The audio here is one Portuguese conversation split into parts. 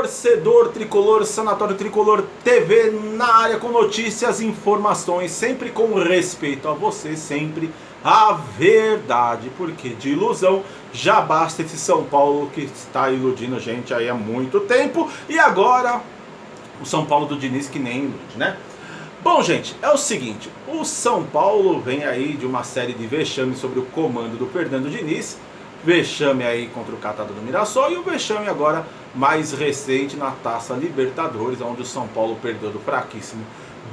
Torcedor Tricolor, Sanatório Tricolor TV na área com notícias e informações, sempre com respeito a você, sempre a verdade, porque de ilusão já basta esse São Paulo que está iludindo a gente aí há muito tempo, e agora o São Paulo do Diniz que nem ilude, né? Bom, gente, é o seguinte, o São Paulo vem aí de uma série de vexames sobre o comando do Fernando Diniz, vexame aí contra o Catado do Mirassol e o vexame agora mais recente na Taça Libertadores, onde o São Paulo perdeu do fraquíssimo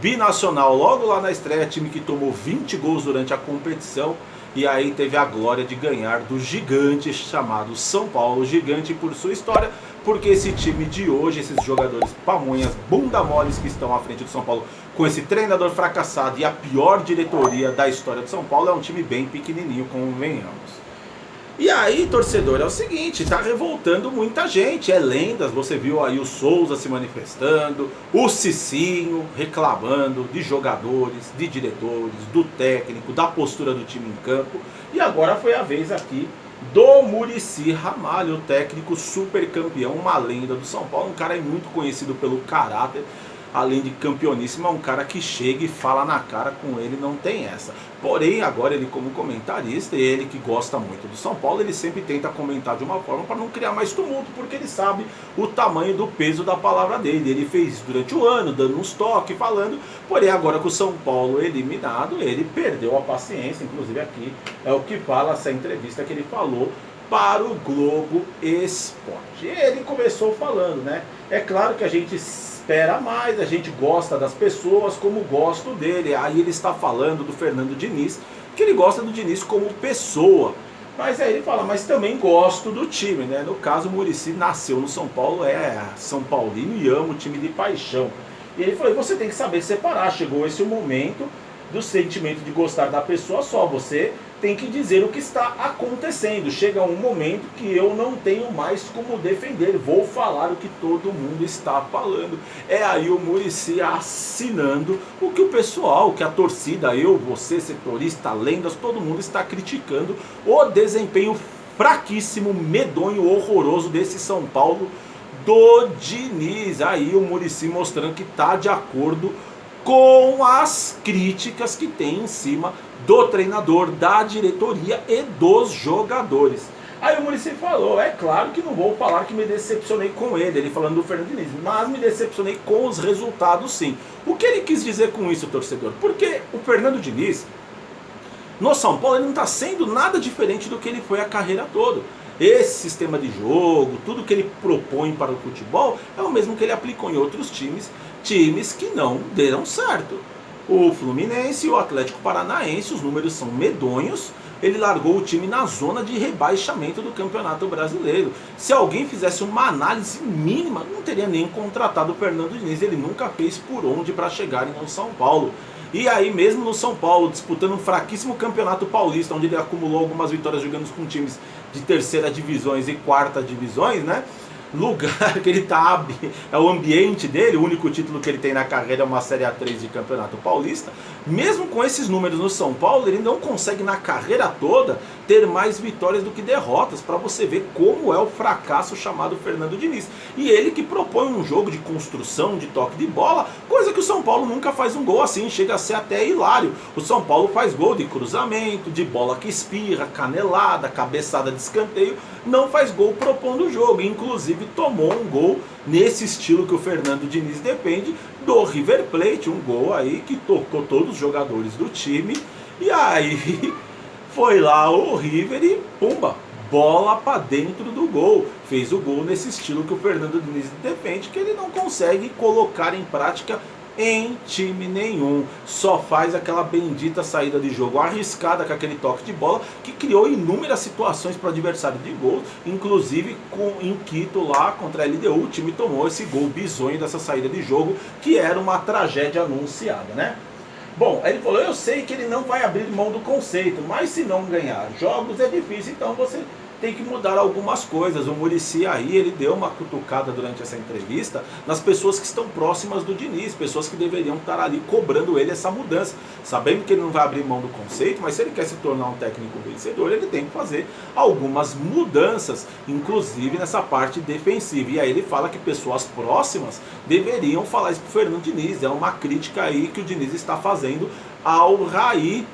Binacional logo lá na estreia, time que tomou 20 gols durante a competição e aí teve a glória de ganhar do gigante chamado São Paulo, gigante por sua história, porque esse time de hoje, esses jogadores pamonhas, bunda moles que estão à frente do São Paulo, com esse treinador fracassado e a pior diretoria da história do São Paulo, é um time bem pequenininho, convenhamos. E aí, torcedor, é o seguinte, tá revoltando muita gente, é lendas, você viu aí o Souza se manifestando, o Cicinho reclamando de jogadores, de diretores, do técnico, da postura do time em campo, e agora foi a vez aqui do Muricy Ramalho, o técnico super campeão, uma lenda do São Paulo, um cara muito conhecido pelo caráter, além de campeoníssimo, é um cara que chega e fala na cara, com ele não tem essa. Porém, agora ele como comentarista, ele que gosta muito do São Paulo, ele sempre tenta comentar de uma forma para não criar mais tumulto, porque ele sabe o tamanho do peso da palavra dele. Ele fez isso durante o ano, dando uns toques, falando, porém agora com o São Paulo eliminado, ele perdeu a paciência, inclusive aqui é o que fala essa entrevista que ele falou para o Globo Esporte. Ele começou falando, né? É claro que a gente espera mais, a gente gosta das pessoas como gosto dele. Aí ele está falando do Fernando Diniz, que ele gosta do Diniz como pessoa. Mas aí ele fala, mas também gosto do time, né? No caso, o Muricy nasceu no São Paulo, é São Paulino e ama o time de paixão. E ele falou, você tem que saber separar, chegou esse momento do sentimento de gostar da pessoa só, você tem que dizer o que está acontecendo. Chega um momento que eu não tenho mais como defender, vou falar o que todo mundo está falando. É aí o Muricy assinando o que o pessoal, o que a torcida, eu, você, setorista, lendas, todo mundo está criticando o desempenho fraquíssimo, medonho, horroroso desse São Paulo do Diniz. Aí o Muricy mostrando que está de acordo com as críticas que tem em cima do treinador, da diretoria e dos jogadores. Aí o Muricy falou, é claro que não vou falar que me decepcionei com ele falando do Fernando Diniz, mas me decepcionei com os resultados sim. O que ele quis dizer com isso, torcedor? Porque o Fernando Diniz, no São Paulo, ele não está sendo nada diferente do que ele foi a carreira toda. Esse sistema de jogo, tudo que ele propõe para o futebol, é o mesmo que ele aplicou em outros times que não deram certo. O Fluminense e o Atlético Paranaense, os números são medonhos. Ele largou o time na zona de rebaixamento do Campeonato Brasileiro. Se alguém fizesse uma análise mínima, não teria nem contratado o Fernando Diniz. Ele nunca fez por onde para chegar em São Paulo. E aí mesmo no São Paulo, disputando um fraquíssimo Campeonato Paulista, onde ele acumulou algumas vitórias jogando com times de terceira divisões e quarta divisões, né? Lugar que ele tá, é o ambiente dele, o único título que ele tem na carreira é uma Série A3 de Campeonato Paulista. Mesmo com esses números no São Paulo, ele não consegue na carreira toda ter mais vitórias do que derrotas, para você ver como é o fracasso chamado Fernando Diniz. E ele que propõe um jogo de construção, de toque de bola, coisa que o São Paulo nunca faz um gol assim, chega a ser até hilário. O São Paulo faz gol de cruzamento, de bola que espirra, canelada, cabeçada de escanteio, não faz gol propondo o jogo, inclusive tomou um gol nesse estilo que o Fernando Diniz defende do River Plate, um gol aí que tocou todos os jogadores do time, e aí foi lá o River e pumba, bola para dentro do gol, fez o gol nesse estilo que o Fernando Diniz defende, que ele não consegue colocar em prática em time nenhum, só faz aquela bendita saída de jogo arriscada com aquele toque de bola que criou inúmeras situações para o adversário de gol, inclusive em Quito lá contra a LDU, o time tomou esse gol bizonho dessa saída de jogo que era uma tragédia anunciada, né? Bom, aí ele falou, eu sei que ele não vai abrir mão do conceito, mas se não ganhar jogos é difícil, então você tem que mudar algumas coisas. O Muricy aí, ele deu uma cutucada durante essa entrevista nas pessoas que estão próximas do Diniz, pessoas que deveriam estar ali cobrando ele essa mudança, sabendo que ele não vai abrir mão do conceito, mas se ele quer se tornar um técnico vencedor, ele tem que fazer algumas mudanças, inclusive nessa parte defensiva. E aí ele fala que pessoas próximas deveriam falar isso pro Fernando Diniz. É uma crítica aí que o Diniz está fazendo ao Raí.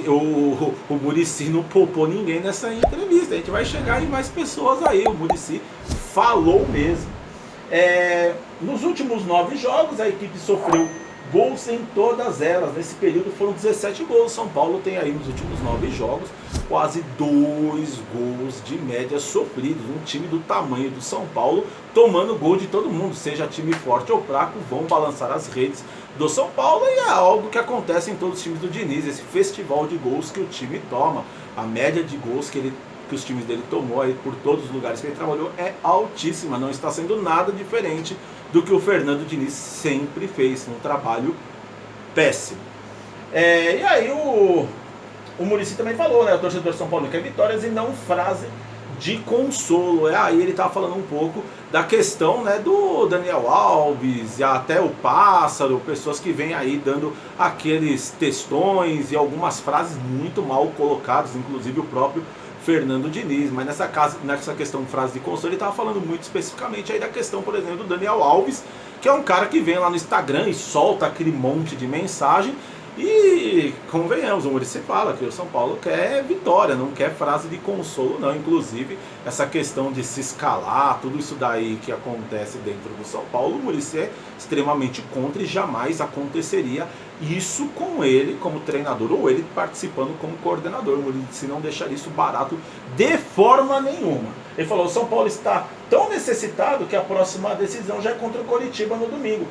O Muricy não poupou ninguém nessa entrevista. A gente vai chegar em mais pessoas aí. O Muricy falou mesmo. Nos últimos 9 jogos, a equipe sofreu gols em todas elas. Nesse período foram 17 gols. São Paulo tem aí nos últimos 9 jogos quase 2 gols de média sofridos. Um time do tamanho do São Paulo tomando gol de todo mundo, seja time forte ou fraco, vão balançar as redes do São Paulo, e é algo que acontece em todos os times do Diniz, esse festival de gols que o time toma. A média de gols que os times dele tomou aí por todos os lugares que ele trabalhou é altíssima, não está sendo nada diferente do que o Fernando Diniz sempre fez, um trabalho péssimo. E aí o Muricy também falou, né, o torcedor de São Paulo quer vitórias e não frase de consolo. Aí ele estava falando um pouco da questão, né, do Daniel Alves e até o Pássaro, pessoas que vêm aí dando aqueles textões e algumas frases muito mal colocadas, inclusive o próprio Fernando Diniz. Mas nessa questão de frase de consolo, ele estava falando muito especificamente aí da questão, por exemplo, do Daniel Alves, que é um cara que vem lá no Instagram e solta aquele monte de mensagem. E convenhamos, o Muricy fala que o São Paulo quer vitória, não quer frase de consolo não. Inclusive essa questão de se escalar, tudo isso daí que acontece dentro do São Paulo, o Muricy é extremamente contra e jamais aconteceria isso com ele como treinador ou ele participando como coordenador. O Muricy não deixaria isso barato de forma nenhuma. Ele falou: o São Paulo está tão necessitado que a próxima decisão já é contra o Coritiba no domingo.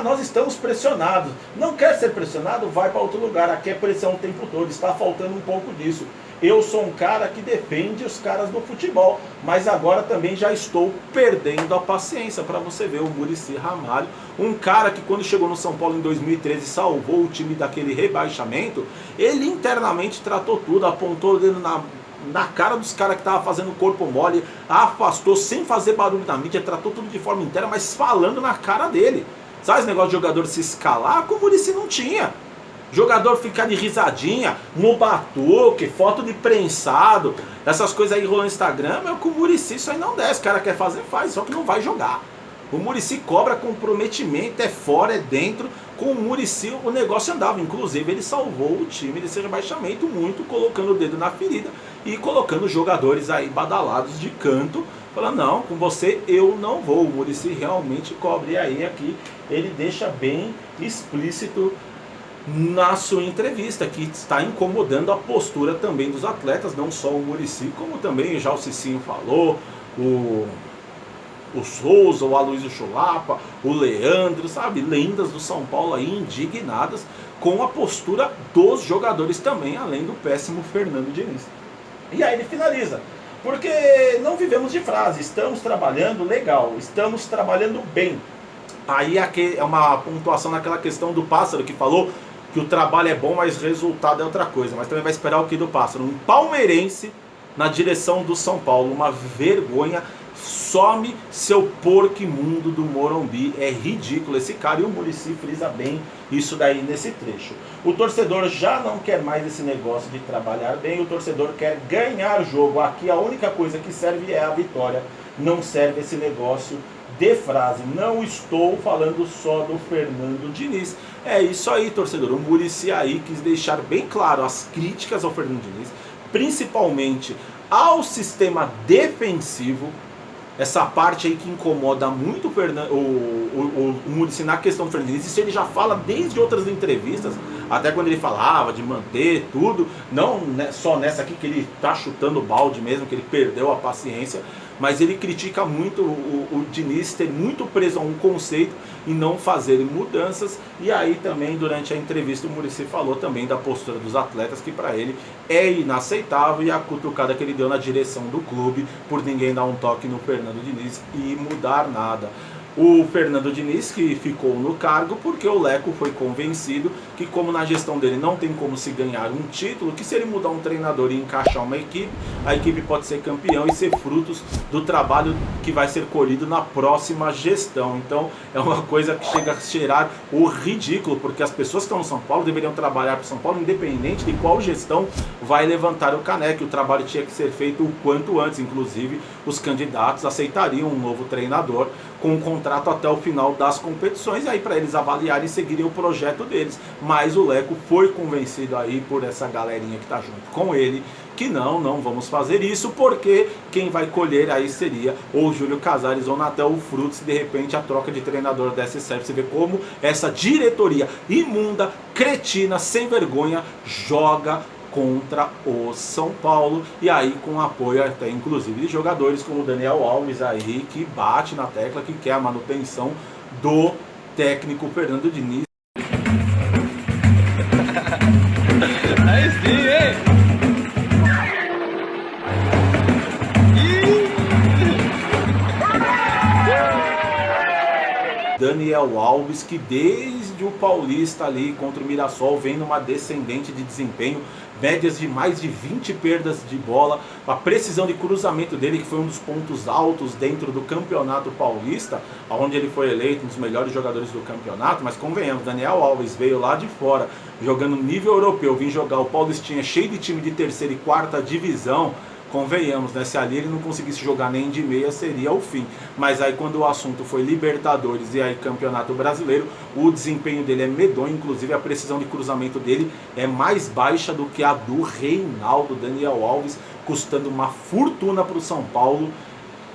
Nós estamos pressionados. Não quer ser pressionado? Vai para outro lugar. Aqui é pressão o tempo todo. Está faltando um pouco disso. Eu sou um cara que defende os caras do futebol, mas agora também já estou perdendo a paciência. Para você ver, o Muricy Ramalho, um cara que quando chegou no São Paulo em 2013 salvou o time daquele rebaixamento, ele internamente tratou tudo, apontou o dedo na cara dos caras que estavam fazendo corpo mole, afastou sem fazer barulho na mídia, tratou tudo de forma interna, mas falando na cara dele. Sabe esse negócio de jogador se escalar? Como o Muricy não tinha. Jogador ficar de risadinha, no batuque, foto de prensado, essas coisas aí rolando no Instagram, com o Muricy isso aí não desce. O cara quer fazer, faz, só que não vai jogar. O Muricy cobra comprometimento, é fora, é dentro. Com o Muricy o negócio andava. Inclusive ele salvou o time desse rebaixamento muito, colocando o dedo na ferida e colocando jogadores aí badalados de canto, falando: não, com você eu não vou. O Muricy realmente cobre. E aí aqui ele deixa bem explícito na sua entrevista, que está incomodando a postura também dos atletas, não só o Muricy, como também já o Cicinho falou, o Souza, o Aloysio Chulapa, o Leandro, sabe, lendas do São Paulo aí indignadas com a postura dos jogadores também, além do péssimo Fernando Diniz. E aí ele finaliza: porque não vivemos de frase, estamos trabalhando legal, estamos trabalhando bem. Aí é uma pontuação naquela questão do Pássaro que falou que o trabalho é bom, mas o resultado é outra coisa. Mas também vai esperar o que do Pássaro? Um palmeirense na direção do São Paulo, uma vergonha. Some seu porco imundo do Morumbi. É ridículo esse cara, e o Muricy frisa bem isso daí nesse trecho. O torcedor já não quer mais esse negócio de trabalhar bem, o torcedor quer ganhar jogo. Aqui a única coisa que serve é a vitória, não serve esse negócio de frase. Não estou falando só do Fernando Diniz. É isso aí, torcedor. O Muricy aí quis deixar bem claro as críticas ao Fernando Diniz, principalmente ao sistema defensivo. Essa parte aí que incomoda muito o Muricy na questão do Fernando Diniz. Isso ele já fala desde outras entrevistas, até quando ele falava de manter tudo, não só nessa aqui que ele tá chutando balde mesmo, que ele perdeu a paciência, mas ele critica muito o Diniz ter muito preso a um conceito e não fazer mudanças. E aí também durante a entrevista o Muricy falou também da postura dos atletas, que para ele é inaceitável, e a cutucada que ele deu na direção do clube por ninguém dar um toque no Fernando Diniz e mudar nada. O Fernando Diniz, que ficou no cargo porque o Leco foi convencido que, como na gestão dele não tem como se ganhar um título, que se ele mudar um treinador e encaixar uma equipe, a equipe pode ser campeão e ser frutos do trabalho que vai ser colhido na próxima gestão. Então é uma coisa que chega a cheirar o ridículo, porque as pessoas que estão no São Paulo deveriam trabalhar para o São Paulo independente de qual gestão vai levantar o caneco. O trabalho tinha que ser feito o quanto antes. Inclusive os candidatos aceitariam um novo treinador com um contrato até o final das competições, e aí para eles avaliarem e seguirem o projeto deles. Mas o Leco foi convencido aí por essa galerinha que está junto com ele, que não vamos fazer isso, porque quem vai colher aí seria ou Júlio Casares ou Natel Fruto, se de repente a troca de treinador desse certo. Você vê como essa diretoria imunda, cretina, sem vergonha, joga contra o São Paulo, e aí com apoio até inclusive de jogadores como o Daniel Alves aí, que bate na tecla que quer a manutenção do técnico Fernando Diniz. Aí sim, hein? Daniel Alves, que desde o Paulista ali contra o Mirassol vem numa descendente de desempenho, médias de mais de 20 perdas de bola, a precisão de cruzamento dele, que foi um dos pontos altos dentro do Campeonato Paulista, onde ele foi eleito um dos melhores jogadores do campeonato. Mas convenhamos, Daniel Alves veio lá de fora, jogando nível europeu, vim jogar o Paulistinha cheio de time de terceira e quarta divisão. Convenhamos, né? Se ali ele não conseguisse jogar nem de meia, seria o fim. Mas aí quando o assunto foi Libertadores e aí Campeonato Brasileiro, o desempenho dele é medonho. Inclusive a precisão de cruzamento dele é mais baixa do que a do Reinaldo. Daniel Alves custando uma fortuna para o São Paulo.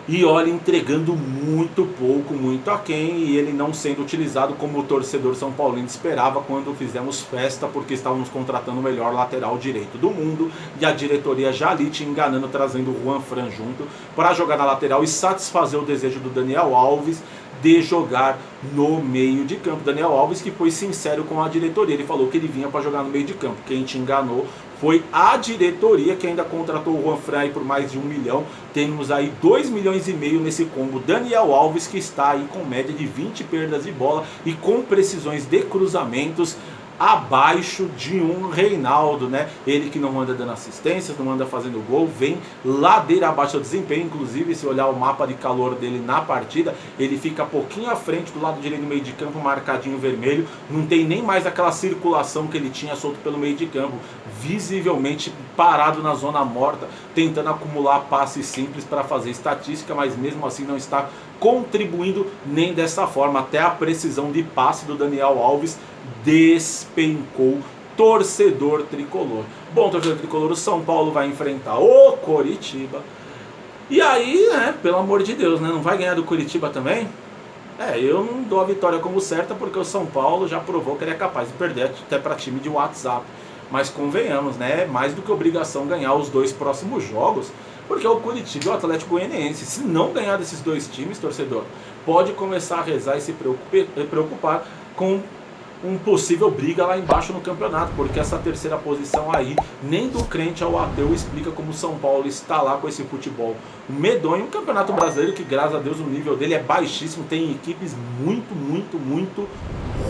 E olha, entregando muito pouco, muito aquém, e ele não sendo utilizado como o torcedor São Paulino esperava quando fizemos festa, porque estávamos contratando o melhor lateral direito do mundo, e a diretoria já ali te enganando, trazendo o Juan Fran junto para jogar na lateral e satisfazer o desejo do Daniel Alves de jogar no meio de campo. Daniel Alves, que foi sincero com a diretoria, ele falou que ele vinha para jogar no meio de campo. Quem te enganou foi a diretoria, que ainda contratou o Juan Fran por mais de 1 milhão. Temos aí 2,5 milhões nesse combo. Daniel Alves, que está aí com média de 20 perdas de bola e com precisões de cruzamentos abaixo de um Reinaldo, né? Ele que não anda dando assistências, não anda fazendo gol, vem ladeira abaixo do desempenho. Inclusive, se olhar o mapa de calor dele na partida, ele fica pouquinho à frente do lado direito do meio de campo, marcadinho vermelho. Não tem nem mais aquela circulação que ele tinha solto pelo meio de campo, visivelmente parado na zona morta, tentando acumular passes simples para fazer estatística, mas mesmo assim não está contribuindo nem dessa forma. Até a precisão de passe do Daniel Alves despencou. Torcedor tricolor. Bom, torcedor tricolor, o São Paulo vai enfrentar o Coritiba. E aí, né, pelo amor de Deus, né, não vai ganhar do Coritiba também? Eu não dou a vitória como certa, porque o São Paulo já provou que ele é capaz de perder até para time de WhatsApp. Mas convenhamos, né, é mais do que obrigação ganhar os 2 próximos jogos, porque o Coritiba e o Atlético Goianiense, se não ganhar desses 2 times, torcedor, pode começar a rezar e se preocupar com um possível briga lá embaixo no campeonato, porque essa terceira posição aí, nem do crente ao ateu explica como o São Paulo está lá com esse futebol medonho. Um campeonato brasileiro que, graças a Deus, o nível dele é baixíssimo, tem equipes muito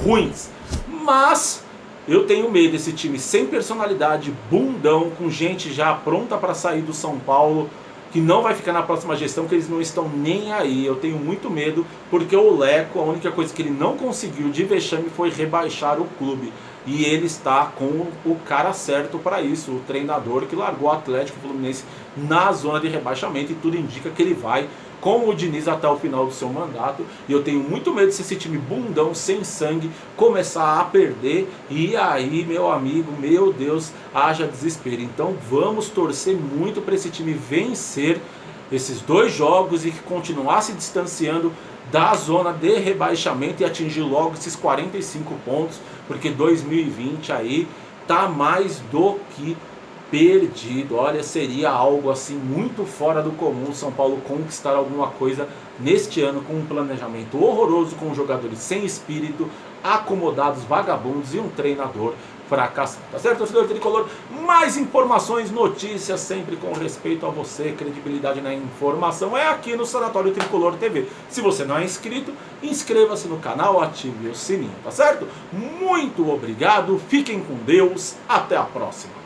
ruins. Mas eu tenho medo desse time sem personalidade, bundão, com gente já pronta para sair do São Paulo, que não vai ficar na próxima gestão, que eles não estão nem aí. Eu tenho muito medo, porque o Leco, a única coisa que ele não conseguiu de vexame foi rebaixar o clube. E ele está com o cara certo para isso, o treinador que largou o Atlético Fluminense na zona de rebaixamento, e tudo indica que ele vai com o Diniz até o final do seu mandato. E eu tenho muito medo de esse time bundão, sem sangue, começar a perder, e aí, meu amigo, meu Deus, haja desespero. Então vamos torcer muito para esse time vencer esses 2 jogos e continuar se distanciando da zona de rebaixamento e atingir logo esses 45 pontos, porque 2020 aí tá mais do que perdido. Olha, seria algo assim muito fora do comum São Paulo conquistar alguma coisa neste ano, com um planejamento horroroso, com jogadores sem espírito, acomodados, vagabundos, e um treinador fracassar, tá certo, torcedor tricolor? Mais informações, notícias, sempre com respeito a você, credibilidade na informação, é aqui no Sanatório Tricolor TV. Se você não é inscrito, inscreva-se no canal, ative o sininho, tá certo? Muito obrigado, fiquem com Deus, até a próxima.